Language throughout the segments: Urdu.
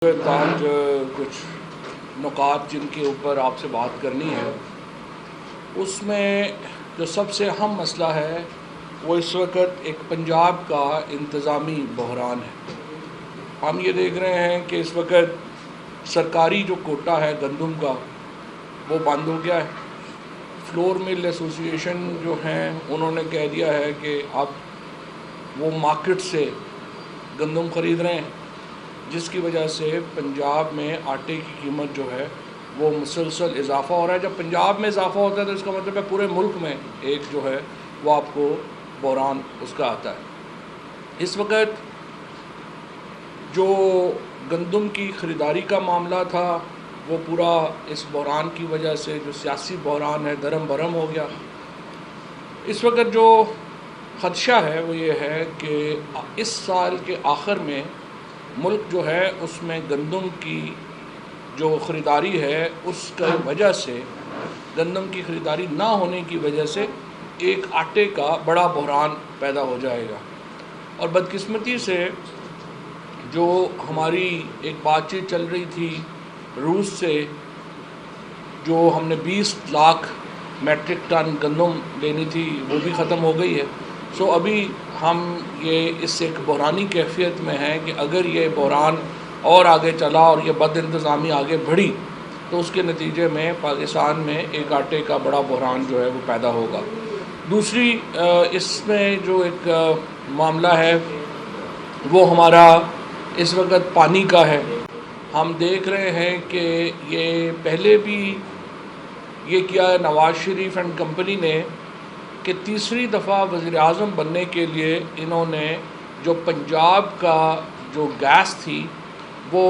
آج کچھ نکات جن کے اوپر آپ سے بات کرنی ہے، اس میں جو سب سے اہم مسئلہ ہے وہ اس وقت ایک پنجاب کا انتظامی بحران ہے۔ ہم یہ دیکھ رہے ہیں کہ اس وقت سرکاری جو کوٹا ہے گندم کا وہ بند ہو گیا ہے۔ فلور مل ایسوسی ایشن جو ہیں انہوں نے کہہ دیا ہے کہ اب وہ مارکیٹ سے گندم خرید رہے ہیں، جس کی وجہ سے پنجاب میں آٹے کی قیمت جو ہے وہ مسلسل اضافہ ہو رہا ہے۔ جب پنجاب میں اضافہ ہوتا ہے تو اس کا مطلب ہے پورے ملک میں ایک جو ہے وہ آپ کو بحران اس کا آتا ہے۔ اس وقت جو گندم کی خریداری کا معاملہ تھا وہ پورا اس بحران کی وجہ سے جو سیاسی بحران ہے درم برہم ہو گیا۔ اس وقت جو خدشہ ہے وہ یہ ہے کہ اس سال کے آخر میں ملک جو ہے اس میں گندم کی جو خریداری ہے اس کی وجہ سے، گندم کی خریداری نہ ہونے کی وجہ سے ایک آٹے کا بڑا بحران پیدا ہو جائے گا۔ اور بدقسمتی سے جو ہماری ایک بات چیت چل رہی تھی روس سے، جو ہم نے 20 لاکھ میٹرک ٹن گندم لینی تھی وہ بھی ختم ہو گئی ہے۔ سو ابھی ہم یہ اس ایک بحرانی کیفیت میں ہیں کہ اگر یہ بحران اور آگے چلا اور یہ بد انتظامی آگے بڑھی تو اس کے نتیجے میں پاکستان میں ایک آٹے کا بڑا بحران جو ہے وہ پیدا ہوگا۔ دوسری اس میں جو ایک معاملہ ہے وہ ہمارا اس وقت پانی کا ہے۔ ہم دیکھ رہے ہیں کہ یہ پہلے بھی یہ کیا ہے نواز شریف اینڈ کمپنی نے کہ تیسری دفعہ وزیر اعظم بننے کے لیے انہوں نے جو پنجاب کا جو گیس تھی وہ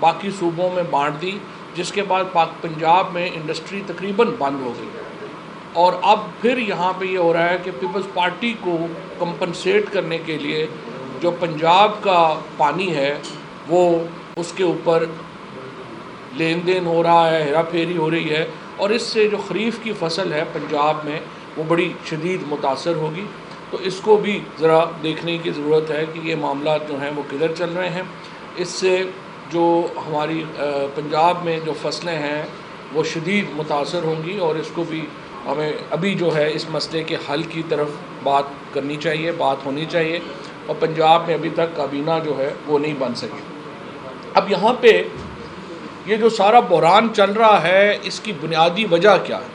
باقی صوبوں میں بانٹ دی، جس کے بعد پنجاب میں انڈسٹری تقریباً بند ہو گئی۔ اور اب پھر یہاں پہ یہ ہو رہا ہے کہ پیپلز پارٹی کو کمپنسیٹ کرنے کے لیے جو پنجاب کا پانی ہے وہ اس کے اوپر لین دین ہو رہا ہے، ہیرا پھیری ہو رہی ہے، اور اس سے جو خریف کی فصل ہے پنجاب میں وہ بڑی شدید متاثر ہوگی۔ تو اس کو بھی ذرا دیکھنے کی ضرورت ہے کہ یہ معاملات جو ہیں وہ کدھر چل رہے ہیں۔ اس سے جو ہماری پنجاب میں جو فصلیں ہیں وہ شدید متاثر ہوں گی، اور اس کو بھی ہمیں ابھی جو ہے اس مسئلے کے حل کی طرف بات کرنی چاہیے، بات ہونی چاہیے، اور پنجاب میں ابھی تک کابینہ جو ہے وہ نہیں بن سکی۔ اب یہاں پہ یہ جو سارا بحران چل رہا ہے اس کی بنیادی وجہ کیا ہے؟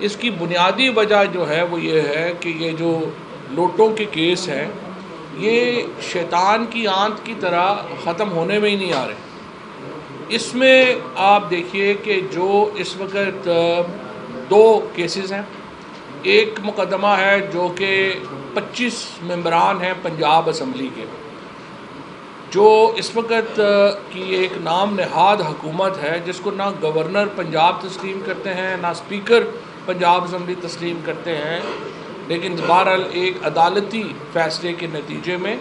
اس کی بنیادی وجہ جو ہے وہ یہ ہے کہ یہ جو لوٹوں کے کیس ہیں یہ شیطان کی آنت کی طرح ختم ہونے میں ہی نہیں آ رہے۔ اس میں آپ دیکھیے کہ جو اس وقت 2 کیسز ہیں۔ ایک مقدمہ ہے جو کہ 25 ممبران ہیں پنجاب اسمبلی کے، جو اس وقت کی ایک نام نہاد حکومت ہے جس کو نہ گورنر پنجاب تسلیم کرتے ہیں نہ اسپیکر پنجاب اسمبلی تسلیم کرتے ہیں، لیکن بہرحال ایک عدالتی فیصلے کے نتیجے میں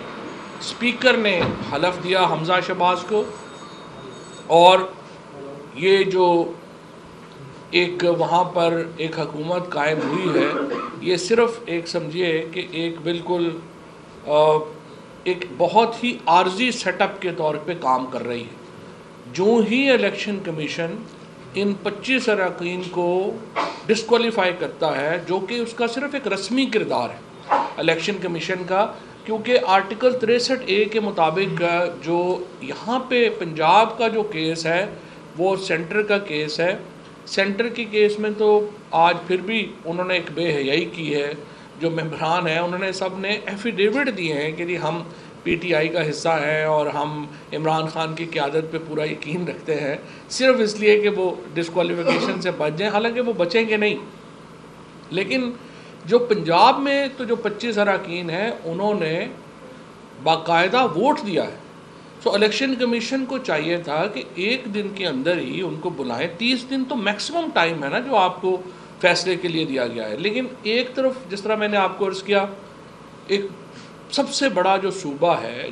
اسپیکر نے حلف دیا حمزہ شہباز کو، اور یہ جو ایک وہاں پر ایک حکومت قائم ہوئی ہے یہ صرف ایک سمجھیے کہ ایک بالکل ایک بہت ہی عارضی سیٹ اپ کے طور پہ کام کر رہی ہے۔ جو ہی الیکشن کمیشن ان 25 اراکین کو ڈسکوالیفائی کرتا ہے، جو کہ اس کا صرف ایک رسمی کردار ہے الیکشن کمیشن کا، کیونکہ آرٹیکل 63A کے مطابق جو یہاں پہ پنجاب کا جو کیس ہے وہ سینٹر کا کیس ہے۔ سینٹر کے کیس میں تو آج پھر بھی انہوں نے ایک بے حیائی کی ہے، جو ممبران ہیں انہوں نے سب نے ایفیڈیوٹ دیے ہیں کہ جی ہم پی ٹی آئی کا حصہ ہیں اور ہم عمران خان کی قیادت پہ پورا یقین رکھتے ہیں، صرف اس لیے کہ وہ ڈسکوالیفیکیشن سے بچ جائیں، حالانکہ وہ بچیں گے نہیں۔ لیکن جو پنجاب میں تو جو 25 اراکین ہیں انہوں نے باقاعدہ ووٹ دیا ہے۔ سو الیکشن کمیشن کو چاہیے تھا کہ ایک دن کے اندر ہی ان کو بلائیں۔ 30 دن تو میکسیمم ٹائم ہے نا جو آپ کو فیصلے کے لیے دیا گیا ہے۔ لیکن ایک طرف جس طرح میں نے آپ کو عرض کیا، ایک سب سے بڑا جو صوبہ ہے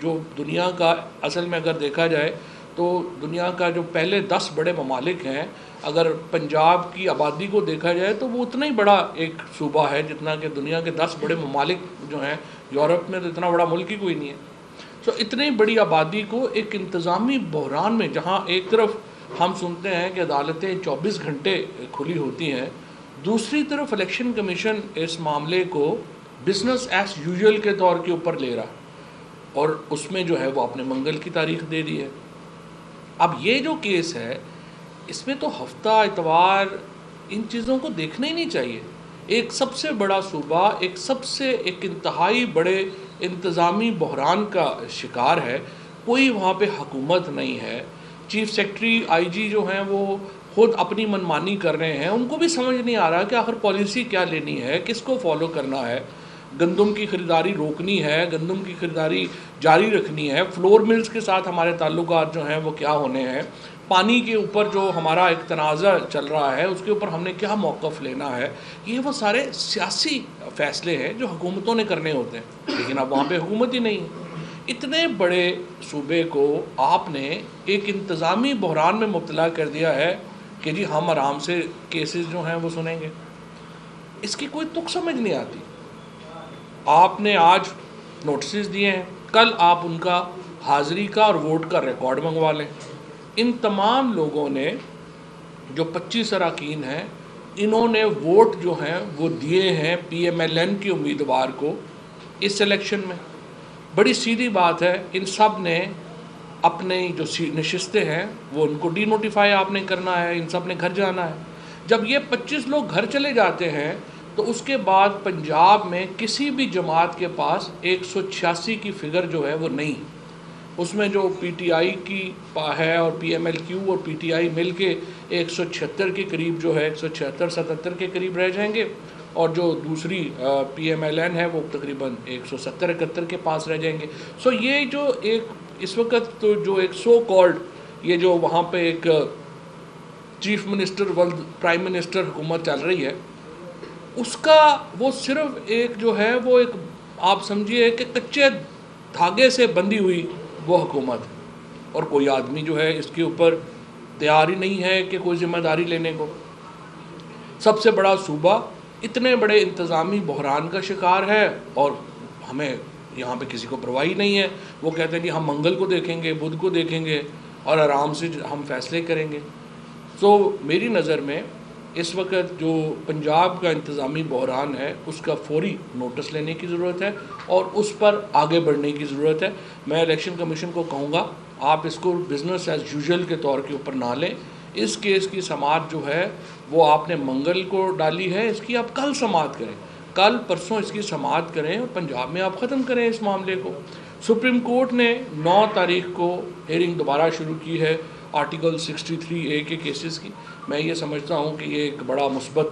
جو دنیا کا اصل میں اگر دیکھا جائے تو دنیا کا جو پہلے 10 بڑے ممالک ہیں، اگر پنجاب کی آبادی کو دیکھا جائے تو وہ اتنا ہی بڑا ایک صوبہ ہے جتنا کہ دنیا کے 10 بڑے ممالک جو ہیں۔ یورپ میں تو اتنا بڑا ملک ہی کوئی نہیں ہے۔ تو اتنی بڑی آبادی کو ایک انتظامی بحران میں، جہاں ایک طرف ہم سنتے ہیں کہ عدالتیں 24 گھنٹے کھلی ہوتی ہیں، دوسری طرف الیکشن کمیشن اس معاملے کو بزنس ایز یوزول کے طور کے اوپر لے رہا، اور اس میں جو ہے وہ اپنے منگل کی تاریخ دے دی ہے۔ اب یہ جو کیس ہے، اس میں تو ہفتہ اتوار ان چیزوں کو دیکھنا ہی نہیں چاہیے۔ ایک سب سے بڑا صوبہ ایک انتہائی بڑے انتظامی بحران کا شکار ہے، کوئی وہاں پہ حکومت نہیں ہے، چیف سیکرٹری آئی جی جو ہیں وہ خود اپنی منمانی کر رہے ہیں، ان کو بھی سمجھ نہیں آ رہا کہ آخر پالیسی کیا لینی ہے، کس کو فالو کرنا ہے۔ گندم کی خریداری روکنی ہے، گندم کی خریداری جاری رکھنی ہے، فلور ملز کے ساتھ ہمارے تعلقات جو ہیں وہ کیا ہونے ہیں، پانی کے اوپر جو ہمارا ایک تنازع چل رہا ہے اس کے اوپر ہم نے کیا موقف لینا ہے۔ یہ وہ سارے سیاسی فیصلے ہیں جو حکومتوں نے کرنے ہوتے ہیں، لیکن اب وہاں پہ حکومت ہی نہیں ہے۔ اتنے بڑے صوبے کو آپ نے ایک انتظامی بحران میں مبتلا کر دیا ہے کہ جی ہم آرام سے کیسز جو ہیں وہ سنیں گے، اس کی کوئی تک سمجھ نہیں آتی۔ آپ نے آج نوٹسز دیے ہیں، کل آپ ان کا حاضری کا اور ووٹ کا ریکارڈ منگوا لیں۔ ان تمام لوگوں نے جو 25 اراکین ہیں، انہوں نے ووٹ جو ہیں وہ دیے ہیں پی ایم ایل این کے امیدوار کو اس الیکشن میں۔ بڑی سیدھی بات ہے، ان سب نے اپنے جو نشستیں ہیں وہ ان کو ڈی نوٹیفائی آپ نے کرنا ہے، ان سب نے گھر جانا ہے۔ جب یہ 25 لوگ گھر چلے جاتے ہیں تو اس کے بعد پنجاب میں کسی بھی جماعت کے پاس 186 کی فگر جو ہے وہ نہیں، اس میں جو پی ٹی آئی کی ہے اور پی ایم ایل کیو اور پی ٹی آئی مل کے 176 کے قریب جو ہے 176-77 کے قریب رہ جائیں گے، اور جو دوسری پی ایم ایل این ہے وہ تقریباً 170-71 کے پاس رہ جائیں گے۔ سو یہ جو ایک اس وقت تو جو ایک سو کالڈ یہ جو وہاں پہ ایک chief minister world prime minister حکومت چل رہی ہے، اس کا وہ صرف ایک جو ہے وہ ایک آپ سمجھیے کہ کچے دھاگے سے بندھی ہوئی وہ حکومت ہے، اور کوئی آدمی جو ہے اس کے اوپر تیار ہی نہیں ہے کہ کوئی ذمہ داری لینے کو۔ سب سے بڑا صوبہ اتنے بڑے انتظامی بحران کا شکار ہے، اور ہمیں یہاں پہ کسی کو پرواہ نہیں ہے۔ وہ کہتے ہیں کہ ہم منگل کو دیکھیں گے، بدھ کو دیکھیں گے اور آرام سے ہم فیصلے کریں گے۔ سو میری نظر میں اس وقت جو پنجاب کا انتظامی بحران ہے اس کا فوری نوٹس لینے کی ضرورت ہے اور اس پر آگے بڑھنے کی ضرورت ہے۔ میں الیکشن کمیشن کو کہوں گا آپ اس کو بزنس ایز یوزول کے طور کے اوپر نہ لیں۔ اس کیس کی سماعت جو ہے وہ آپ نے منگل کو ڈالی ہے، اس کی آپ کل سماعت کریں، کل پرسوں اس کی سماعت کریں اور پنجاب میں آپ ختم کریں اس معاملے کو۔ سپریم کورٹ نے 9 تاریخ کو ہیئرنگ دوبارہ شروع کی ہے آرٹیکل 63A کے کیسز کی۔ میں یہ سمجھتا ہوں کہ یہ ایک بڑا مثبت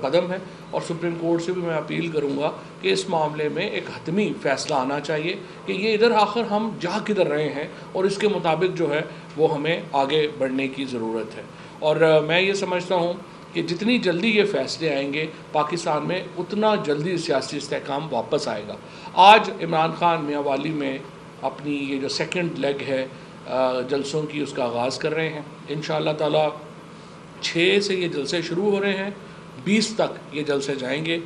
قدم ہے، اور سپریم کورٹ سے بھی میں اپیل کروں گا کہ اس معاملے میں ایک حتمی فیصلہ آنا چاہیے کہ یہ ادھر آخر ہم جا کدھر رہے ہیں، اور اس کے مطابق جو ہے وہ ہمیں آگے بڑھنے کی ضرورت ہے۔ اور میں یہ سمجھتا ہوں کہ جتنی جلدی یہ فیصلے آئیں گے پاکستان میں اتنا جلدی سیاسی استحکام واپس آئے گا۔ آج عمران خان میاں والی میں اپنی یہ جو سیکنڈ لیگ ہے جلسوں کی اس کا آغاز کر رہے ہیں۔ انشاءاللہ تعالی 6 سے یہ جلسے شروع ہو رہے ہیں، 20 تک یہ جلسے جائیں گے۔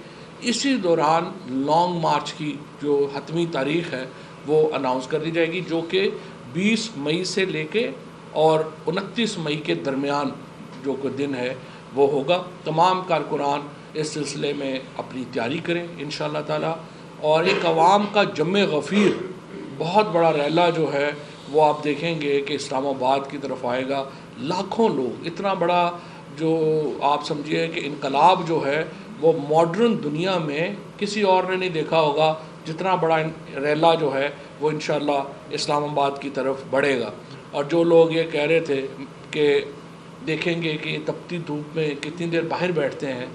اسی دوران لانگ مارچ کی جو حتمی تاریخ ہے وہ اناؤنس کر دی جائے گی، جو کہ 20 مئی سے لے کے اور 29 مئی کے درمیان جو کوئی دن ہے وہ ہوگا۔ تمام کارکنان اس سلسلے میں اپنی تیاری کریں انشاءاللہ تعالی، اور ایک عوام کا جمع غفیر بہت بڑا ریلا جو ہے وہ آپ دیکھیں گے کہ اسلام آباد کی طرف آئے گا۔ لاکھوں لوگ، اتنا بڑا جو آپ سمجھیے کہ انقلاب جو ہے وہ ماڈرن دنیا میں کسی اور نے نہیں دیکھا ہوگا، جتنا بڑا ریلا جو ہے وہ انشاءاللہ اسلام آباد کی طرف بڑھے گا۔ اور جو لوگ یہ کہہ رہے تھے کہ دیکھیں گے کہ تپتی دھوپ میں کتنی دیر باہر بیٹھتے ہیں،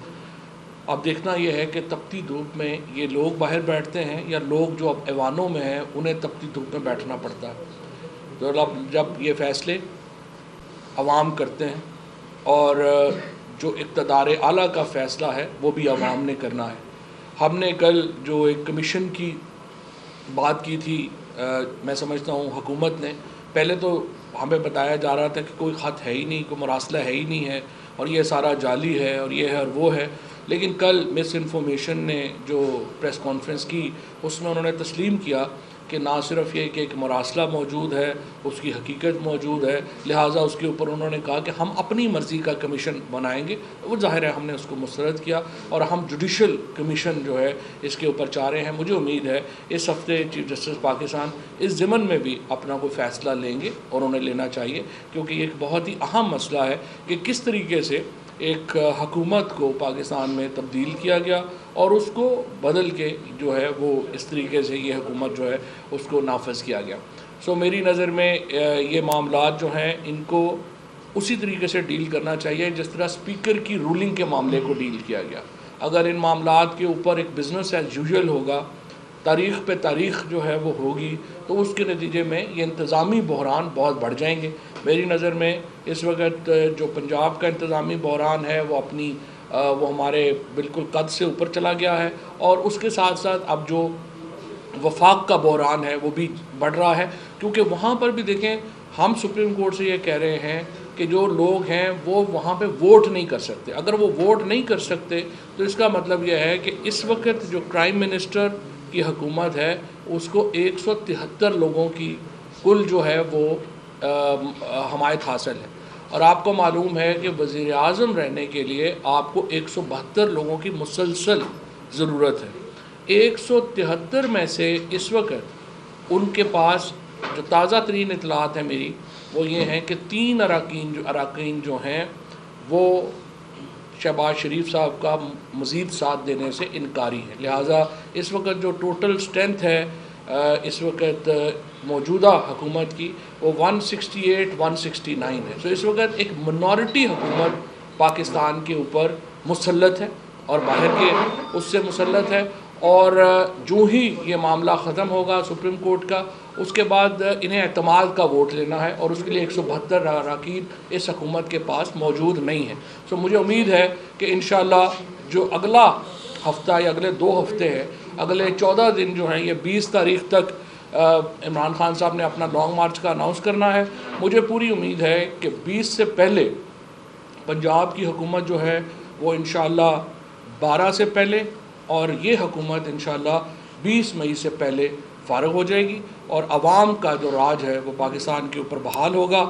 اب دیکھنا یہ ہے کہ تپتی دھوپ میں یہ لوگ باہر بیٹھتے ہیں یا لوگ جو اب ایوانوں میں ہیں انہیں تپتی دھوپ میں بیٹھنا پڑتا ہے۔ تو جب یہ فیصلے عوام کرتے ہیں، اور جو اقتدار اعلیٰ کا فیصلہ ہے وہ بھی عوام نے کرنا ہے۔ ہم نے کل جو ایک کمیشن کی بات کی تھی، میں سمجھتا ہوں حکومت نے پہلے تو ہمیں بتایا جا رہا تھا کہ کوئی خط ہے ہی نہیں، کوئی مراسلہ ہے ہی نہیں ہے، اور یہ سارا جعلی ہے اور یہ ہے اور وہ ہے، لیکن کل مس انفارمیشن نے جو پریس کانفرنس کی اس میں انہوں نے تسلیم کیا کہ نہ صرف یہ کہ ایک مراسلہ موجود ہے، اس کی حقیقت موجود ہے، لہٰذا اس کے اوپر انہوں نے کہا کہ ہم اپنی مرضی کا کمیشن بنائیں گے. وہ ظاہر ہے ہم نے اس کو مسترد کیا اور ہم جوڈیشل کمیشن جو ہے اس کے اوپر چاہ رہے ہیں. مجھے امید ہے اس ہفتے چیف جسٹس پاکستان اس ضمن میں بھی اپنا کوئی فیصلہ لیں گے اور انہیں لینا چاہیے، کیونکہ یہ ایک بہت ہی اہم مسئلہ ہے کہ کس طریقے سے ایک حکومت کو پاکستان میں تبدیل کیا گیا اور اس کو بدل کے جو ہے وہ اس طریقے سے یہ حکومت جو ہے اس کو نافذ کیا گیا. سو میری نظر میں یہ معاملات جو ہیں ان کو اسی طریقے سے ڈیل کرنا چاہیے جس طرح اسپیکر کی رولنگ کے معاملے کو ڈیل کیا گیا. اگر ان معاملات کے اوپر ایک بزنس ایز یوزول ہوگا، تاریخ پہ تاریخ جو ہے وہ ہوگی، تو اس کے نتیجے میں یہ انتظامی بحران بہت بڑھ جائیں گے. میری نظر میں اس وقت جو پنجاب کا انتظامی بحران ہے وہ ہمارے بالکل قد سے اوپر چلا گیا ہے، اور اس کے ساتھ ساتھ اب جو وفاق کا بحران ہے وہ بھی بڑھ رہا ہے، کیونکہ وہاں پر بھی دیکھیں ہم سپریم کورٹ سے یہ کہہ رہے ہیں کہ جو لوگ ہیں وہ وہاں پہ ووٹ نہیں کر سکتے. اگر وہ ووٹ نہیں کر سکتے تو اس کا مطلب یہ ہے کہ اس وقت جو پرائم منسٹر کی حکومت ہے اس کو 173 لوگوں کی کل جو ہے وہ حمایت حاصل ہے، اور آپ کو معلوم ہے کہ وزیر اعظم رہنے کے لیے آپ کو 172 لوگوں کی مسلسل ضرورت ہے. 173 میں سے اس وقت ان کے پاس جو تازہ ترین اطلاعات ہیں میری وہ یہ ہیں کہ 3 اراکین جو ہیں وہ شہباز شریف صاحب کا مزید ساتھ دینے سے انکاری ہے. لہٰذا اس وقت جو ٹوٹل اسٹرینتھ ہے اس وقت موجودہ حکومت کی وہ 169 ہے. تو اس وقت ایک منورٹی حکومت پاکستان کے اوپر مسلط ہے اور باہر کے اس سے مسلط ہے، اور جو ہی یہ معاملہ ختم ہوگا سپریم کورٹ کا، اس کے بعد انہیں اعتماد کا ووٹ لینا ہے، اور اس کے لیے 172 اراکین اس حکومت کے پاس موجود نہیں ہیں. سو مجھے امید ہے کہ انشاءاللہ جو اگلا ہفتہ یا اگلے 2 ہفتے ہیں، اگلے 14 دن جو ہیں، یہ 20 تاریخ تک عمران خان صاحب نے اپنا لانگ مارچ کا اناؤنس کرنا ہے. مجھے پوری امید ہے کہ 20 سے پہلے پنجاب کی حکومت جو ہے وہ انشاءاللہ 12 سے پہلے، اور یہ حکومت انشاءاللہ 20 مئی سے پہلے فارغ ہو جائے گی، اور عوام کا جو راج ہے وہ پاکستان کے اوپر بحال ہوگا.